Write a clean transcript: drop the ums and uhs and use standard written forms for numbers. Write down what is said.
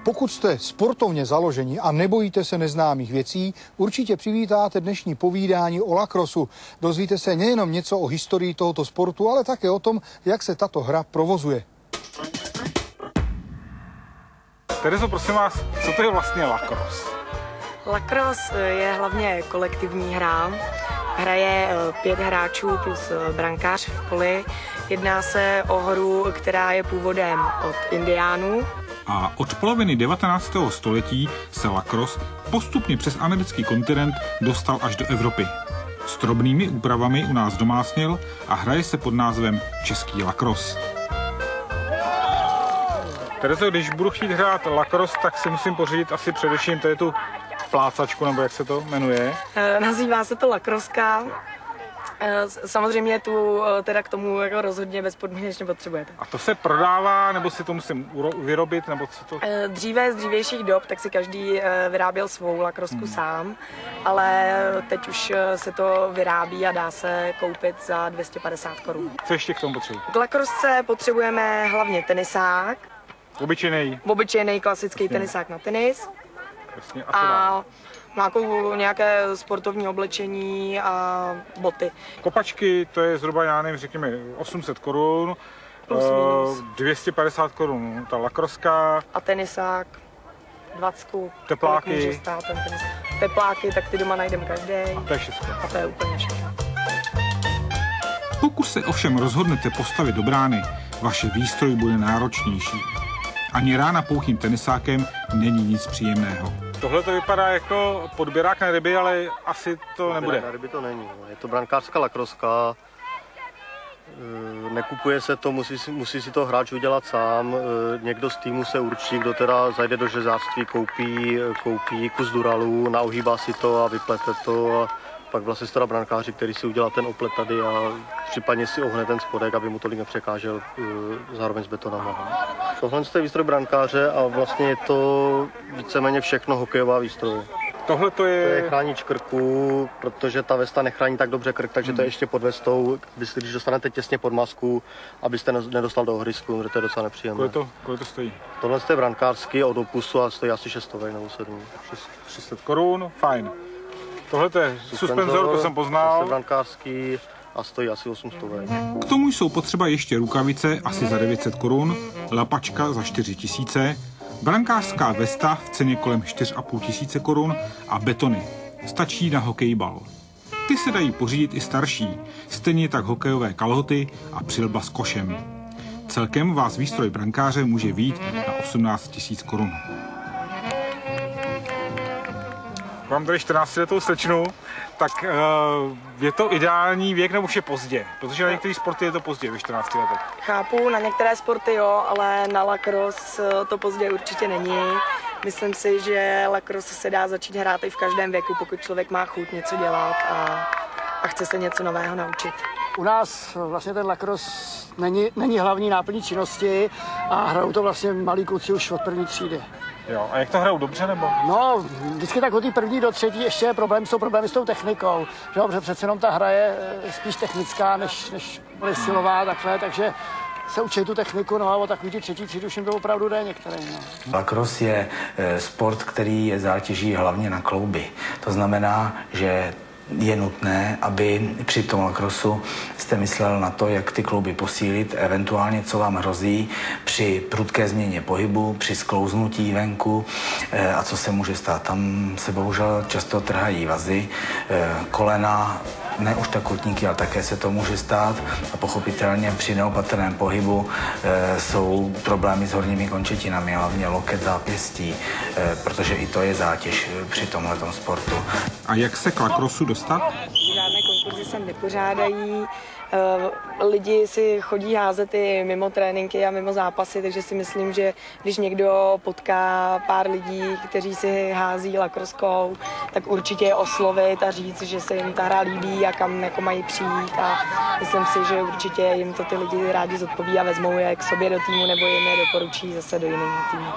Pokud jste sportovně založeni a nebojíte se neznámých věcí, určitě přivítáte dnešní povídání o lacrossu. Dozvíte se nejenom něco o historii tohoto sportu, ale také o tom, jak se tato hra provozuje. Terezo, prosím vás, co to je vlastně lacrosse? Lacrosse je hlavně kolektivní hra. Hraje 5 hráčů plus brankář v poli. Jedná se o hru, která je původem od indiánů. A od poloviny 19. století se lacrosse postupně přes americký kontinent dostal až do Evropy. S drobnými úpravami u nás domácněl a hraje se pod názvem český lacrosse. Terezo, když budu chtít hrát lacrosse, tak si musím pořídit asi především tady tu plácačku, nebo jak se to jmenuje? Nazývá se to lacroska. Samozřejmě tu teda k tomu jako rozhodně bezpodmínečně potřebujete. A to se prodává, nebo si to musím vyrobit, nebo co to? Dříve z dřívějších dob, tak si každý vyráběl svou lacrosku sám, ale teď už se to vyrábí a dá se koupit za 250 korun. Co ještě k tomu potřebuji? K lacrosse potřebujeme hlavně tenisák. Obyčejný klasický tenisák na tenis. Jasně, a nějaké sportovní oblečení a boty. Kopačky, to je zhruba, já nevím, řekněme 800 korun, 250 korun ta lacroska. A tenisák, 20. Tepláky. Může stát ten tenis. Tepláky, tak ty doma najdeme každý. A to je všechno. A to je úplně všechno. Pokud se ovšem rozhodnete postavit do brány, vaše výstroj bude náročnější. Ani rána pouhým tenisákem není nic příjemného. Tohle to vypadá jako podběrák na ryby, ale asi to nebude. Na ryby to není. Je to brankářská lacroska. Nekupuje se to, musí si to hráč udělat sám. Někdo z týmu se určí, kdo teda zajde do železářství, koupí kus duralu, naohýbá si to a vyplete to. A pak vlastně teda brankáři, který si udělá ten oplet tady a případně si ohne ten spodek, aby mu tolik nepřekážel zároveň s betonama. Tohle je výstroj brankáře a vlastně je to víceméně všechno hokejová výstroj. Tohle to je chránič krku, protože ta vesta nechrání tak dobře krk, takže to je ještě pod vestou, když dostanete těsně pod masku, abyste nedostal do ohrysku, protože to je docela nepříjemné. Kolik to stojí? Tohle je brankářský od opusu a stojí asi 600 nebo 7. 600 korun, fajn. Tohle je suspenzor, to jsem poznal. To je brankářský a stojí asi 800. K tomu jsou potřeba ještě rukavice asi za 900 korun, lapačka za 4000, brankářská vesta v ceně kolem 4500 korun a betony. Stačí na hokejbal. Ty se dají pořídit i starší, stejně tak hokejové kalhoty a přilba s košem. Celkem vás výstroj brankáře může vyjít na 18 000 korun. Mám tady 14letou slečnu, tak je to ideální věk nebo už je pozdě? Protože na některé sporty je to pozdě ve 14 letech. Chápu, na některé sporty jo, ale na lacrosse to pozdě určitě není. Myslím si, že lacrosse se dá začít hrát i v každém věku, pokud člověk má chuť něco dělat a chce se něco nového naučit. U nás vlastně ten lacrosse není hlavní náplní činnosti a hrajou to vlastně malí kluci už od první třídy. Jo, a jak to hrajou, dobře nebo? No, vždycky tak od té první do třetí ještě je problémy s tou technikou. Že dobře, přece jenom ta hra je spíš technická, než silová takhle, takže se učí tu techniku, no a o takový třetí třídu už jim to opravdu jde některým. No. Lacrosse je sport, který je zátěží hlavně na klouby. To znamená, že je nutné, aby při tom lacrossu jste myslel na to, jak ty klouby posílit, eventuálně co vám hrozí při prudké změně pohybu, při sklouznutí venku a co se může stát. Tam se bohužel často trhají vazy, kolena, ne už tak kotníky, ale také se to může stát a pochopitelně při neopatrném pohybu jsou problémy s horními končetinami, hlavně loket, zápěstí, protože i to je zátěž při tomhletom sportu. A jak se k lacrossu dostat? Žádné konkurzy se nepořádají. Lidi si chodí házet i mimo tréninky a mimo zápasy, takže si myslím, že když někdo potká pár lidí, kteří si hází lacroskou, tak určitě je oslovit a říct, že se jim ta hra líbí a kam jako mají přijít a myslím si, že určitě jim to ty lidi rádi zodpoví a vezmou je k sobě do týmu nebo jim je doporučí zase do jiného týmu.